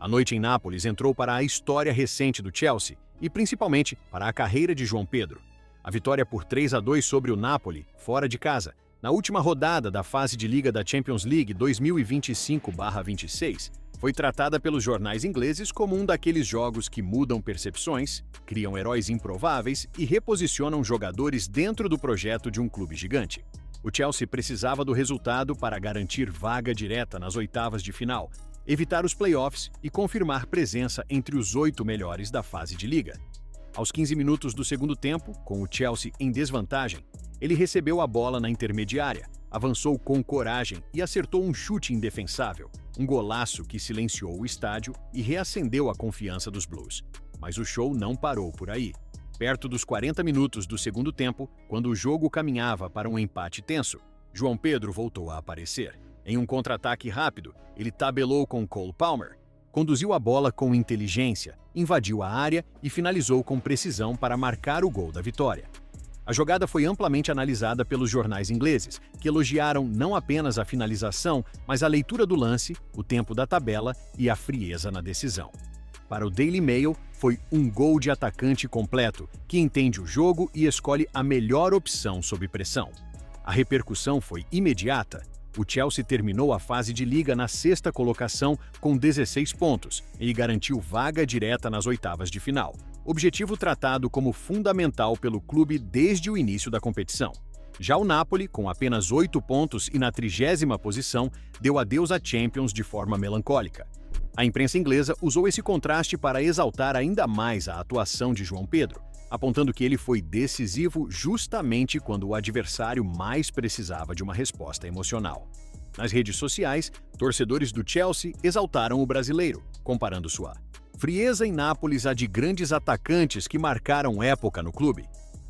A noite em Nápoles entrou para a história recente do Chelsea e principalmente para a carreira de João Pedro. A vitória por 3-2 sobre o Napoli, fora de casa, na última rodada da fase de Liga da Champions League 2025/26, foi tratada pelos jornais ingleses como um daqueles jogos que mudam percepções, criam heróis improváveis e reposicionam jogadores dentro do projeto de um clube gigante. O Chelsea precisava do resultado para garantir vaga direta nas oitavas de final, evitar os playoffs e confirmar presença entre os 8 melhores da fase de liga. Aos 15 minutos do segundo tempo, com o Chelsea em desvantagem, ele recebeu a bola na intermediária, avançou com coragem e acertou um chute indefensável, um golaço que silenciou o estádio e reacendeu a confiança dos Blues. Mas o show não parou por aí. Perto dos 40 minutos do segundo tempo, quando o jogo caminhava para um empate tenso, João Pedro voltou a aparecer. Em um contra-ataque rápido, ele tabelou com Cole Palmer, conduziu a bola com inteligência, invadiu a área e finalizou com precisão para marcar o gol da vitória. A jogada foi amplamente analisada pelos jornais ingleses, que elogiaram não apenas a finalização, mas a leitura do lance, o tempo da tabela e a frieza na decisão. Para o Daily Mail, foi um gol de atacante completo, que entende o jogo e escolhe a melhor opção sob pressão. A repercussão foi imediata. O Chelsea terminou a fase de liga na 6ª colocação com 16 pontos e garantiu vaga direta nas oitavas de final, objetivo tratado como fundamental pelo clube desde o início da competição. Já o Napoli, com apenas 8 pontos e na 30ª posição, deu adeus à Champions de forma melancólica. A imprensa inglesa usou esse contraste para exaltar ainda mais a atuação de João Pedro, apontando que ele foi decisivo justamente quando o adversário mais precisava de uma resposta emocional. Nas redes sociais, torcedores do Chelsea exaltaram o brasileiro, comparando sua frieza em Nápoles à de grandes atacantes que marcaram época no clube.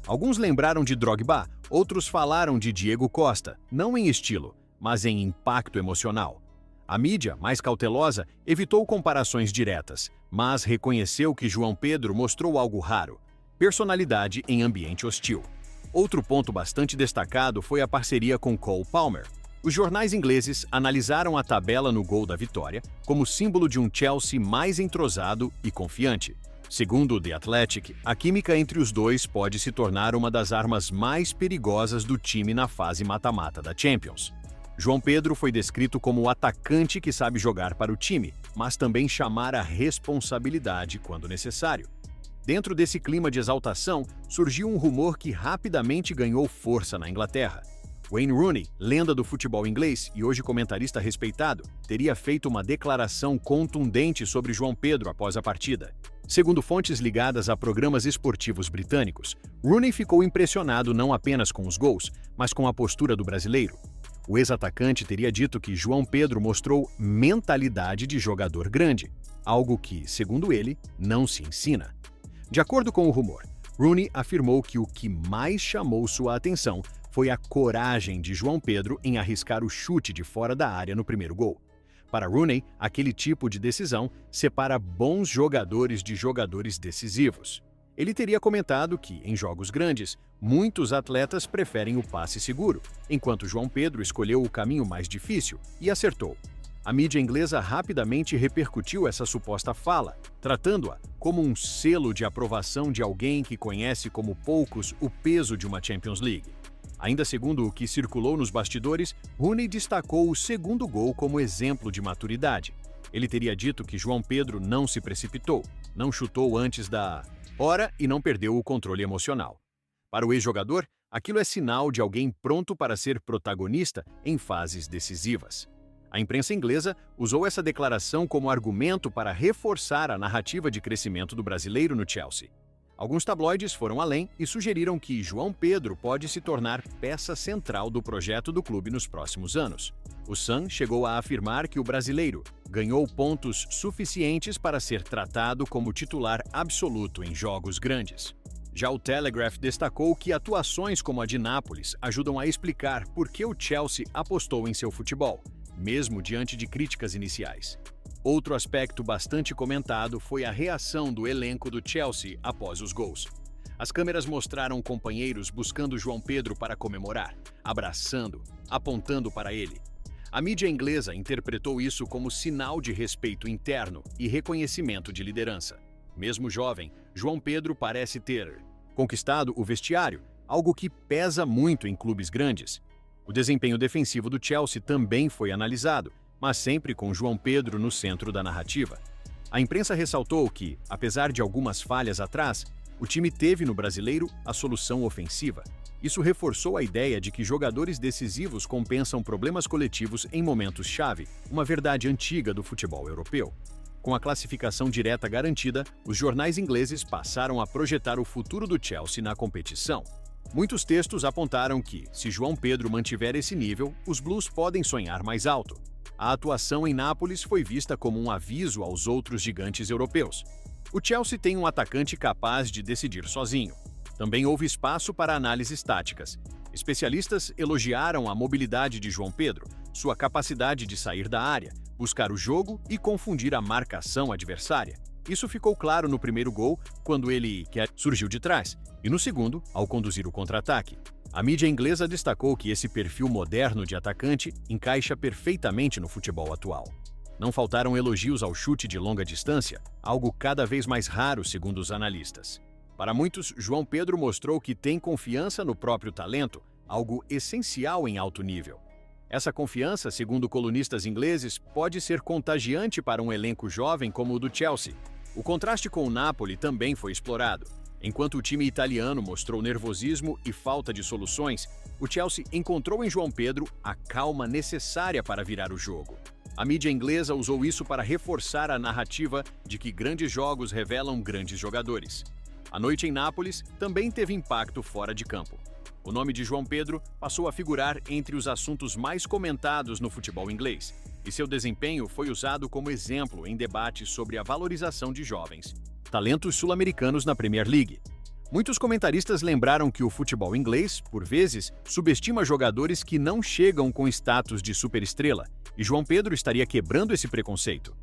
Alguns lembraram de Drogba, outros falaram de Diego Costa, não em estilo, mas em impacto emocional. A mídia, mais cautelosa, evitou comparações diretas, mas reconheceu que João Pedro mostrou algo raro: personalidade em ambiente hostil. Outro ponto bastante destacado foi a parceria com Cole Palmer. Os jornais ingleses analisaram a tabela no gol da vitória como símbolo de um Chelsea mais entrosado e confiante. Segundo o The Athletic, a química entre os dois pode se tornar uma das armas mais perigosas do time na fase mata-mata da Champions. João Pedro foi descrito como o atacante que sabe jogar para o time, mas também chamar a responsabilidade quando necessário. Dentro desse clima de exaltação, surgiu um rumor que rapidamente ganhou força na Inglaterra. Wayne Rooney, lenda do futebol inglês e hoje comentarista respeitado, teria feito uma declaração contundente sobre João Pedro após a partida. Segundo fontes ligadas a programas esportivos britânicos, Rooney ficou impressionado não apenas com os gols, mas com a postura do brasileiro. O ex-atacante teria dito que João Pedro mostrou mentalidade de jogador grande, algo que, segundo ele, não se ensina. De acordo com o rumor, Rooney afirmou que o que mais chamou sua atenção foi a coragem de João Pedro em arriscar o chute de fora da área no primeiro gol. Para Rooney, aquele tipo de decisão separa bons jogadores de jogadores decisivos. Ele teria comentado que, em jogos grandes, muitos atletas preferem o passe seguro, enquanto João Pedro escolheu o caminho mais difícil e acertou. A mídia inglesa rapidamente repercutiu essa suposta fala, tratando-a como um selo de aprovação de alguém que conhece como poucos o peso de uma Champions League. Ainda segundo o que circulou nos bastidores, Rooney destacou o segundo gol como exemplo de maturidade. Ele teria dito que João Pedro não se precipitou, não chutou antes da hora e não perdeu o controle emocional. Para o ex-jogador, aquilo é sinal de alguém pronto para ser protagonista em fases decisivas. A imprensa inglesa usou essa declaração como argumento para reforçar a narrativa de crescimento do brasileiro no Chelsea. Alguns tabloides foram além e sugeriram que João Pedro pode se tornar peça central do projeto do clube nos próximos anos. O Sun chegou a afirmar que o brasileiro ganhou pontos suficientes para ser tratado como titular absoluto em jogos grandes. Já o Telegraph destacou que atuações como a de Nápoles ajudam a explicar por que o Chelsea apostou em seu futebol, mesmo diante de críticas iniciais. Outro aspecto bastante comentado foi a reação do elenco do Chelsea após os gols. As câmeras mostraram companheiros buscando João Pedro para comemorar, abraçando, apontando para ele. A mídia inglesa interpretou isso como sinal de respeito interno e reconhecimento de liderança. Mesmo jovem, João Pedro parece ter conquistado o vestiário, algo que pesa muito em clubes grandes. O desempenho defensivo do Chelsea também foi analisado, mas sempre com João Pedro no centro da narrativa. A imprensa ressaltou que, apesar de algumas falhas atrás, o time teve no brasileiro a solução ofensiva. Isso reforçou a ideia de que jogadores decisivos compensam problemas coletivos em momentos-chave, uma verdade antiga do futebol europeu. Com a classificação direta garantida, os jornais ingleses passaram a projetar o futuro do Chelsea na competição. Muitos textos apontaram que, se João Pedro mantiver esse nível, os Blues podem sonhar mais alto. A atuação em Nápoles foi vista como um aviso aos outros gigantes europeus. O Chelsea tem um atacante capaz de decidir sozinho. Também houve espaço para análises táticas. Especialistas elogiaram a mobilidade de João Pedro, sua capacidade de sair da área, buscar o jogo e confundir a marcação adversária. Isso ficou claro no primeiro gol, quando ele surgiu de trás, e no segundo, ao conduzir o contra-ataque. A mídia inglesa destacou que esse perfil moderno de atacante encaixa perfeitamente no futebol atual. Não faltaram elogios ao chute de longa distância, algo cada vez mais raro segundo os analistas. Para muitos, João Pedro mostrou que tem confiança no próprio talento, algo essencial em alto nível. Essa confiança, segundo colunistas ingleses, pode ser contagiante para um elenco jovem como o do Chelsea. O contraste com o Napoli também foi explorado. Enquanto o time italiano mostrou nervosismo e falta de soluções, o Chelsea encontrou em João Pedro a calma necessária para virar o jogo. A mídia inglesa usou isso para reforçar a narrativa de que grandes jogos revelam grandes jogadores. A noite em Nápoles também teve impacto fora de campo. O nome de João Pedro passou a figurar entre os assuntos mais comentados no futebol inglês, e seu desempenho foi usado como exemplo em debates sobre a valorização de jovens talentos sul-americanos na Premier League. Muitos comentaristas lembraram que o futebol inglês, por vezes, subestima jogadores que não chegam com status de superestrela, e João Pedro estaria quebrando esse preconceito.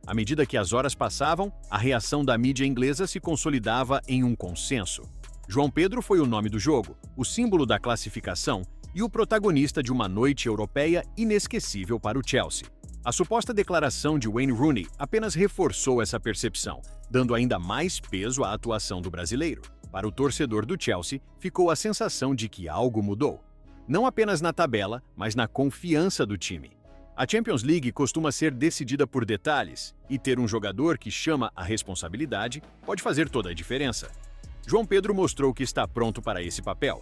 À medida que as horas passavam, a reação da mídia inglesa se consolidava em um consenso. João Pedro foi o nome do jogo, o símbolo da classificação e o protagonista de uma noite europeia inesquecível para o Chelsea. A suposta declaração de Wayne Rooney apenas reforçou essa percepção, dando ainda mais peso à atuação do brasileiro. Para o torcedor do Chelsea, ficou a sensação de que algo mudou. Não apenas na tabela, mas na confiança do time. A Champions League costuma ser decidida por detalhes, e ter um jogador que chama a responsabilidade pode fazer toda a diferença. João Pedro mostrou que está pronto para esse papel.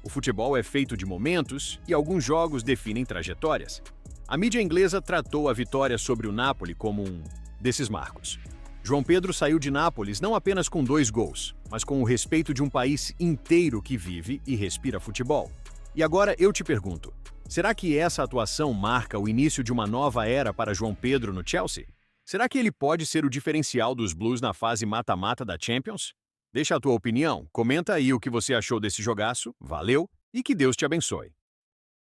O futebol é feito de momentos e alguns jogos definem trajetórias. A mídia inglesa tratou a vitória sobre o Napoli como um desses marcos. João Pedro saiu de Nápoles não apenas com 2 gols, mas com o respeito de um país inteiro que vive e respira futebol. E agora eu te pergunto, será que essa atuação marca o início de uma nova era para João Pedro no Chelsea? Será que ele pode ser o diferencial dos Blues na fase mata-mata da Champions? Deixa a tua opinião, comenta aí o que você achou desse jogaço, valeu e que Deus te abençoe.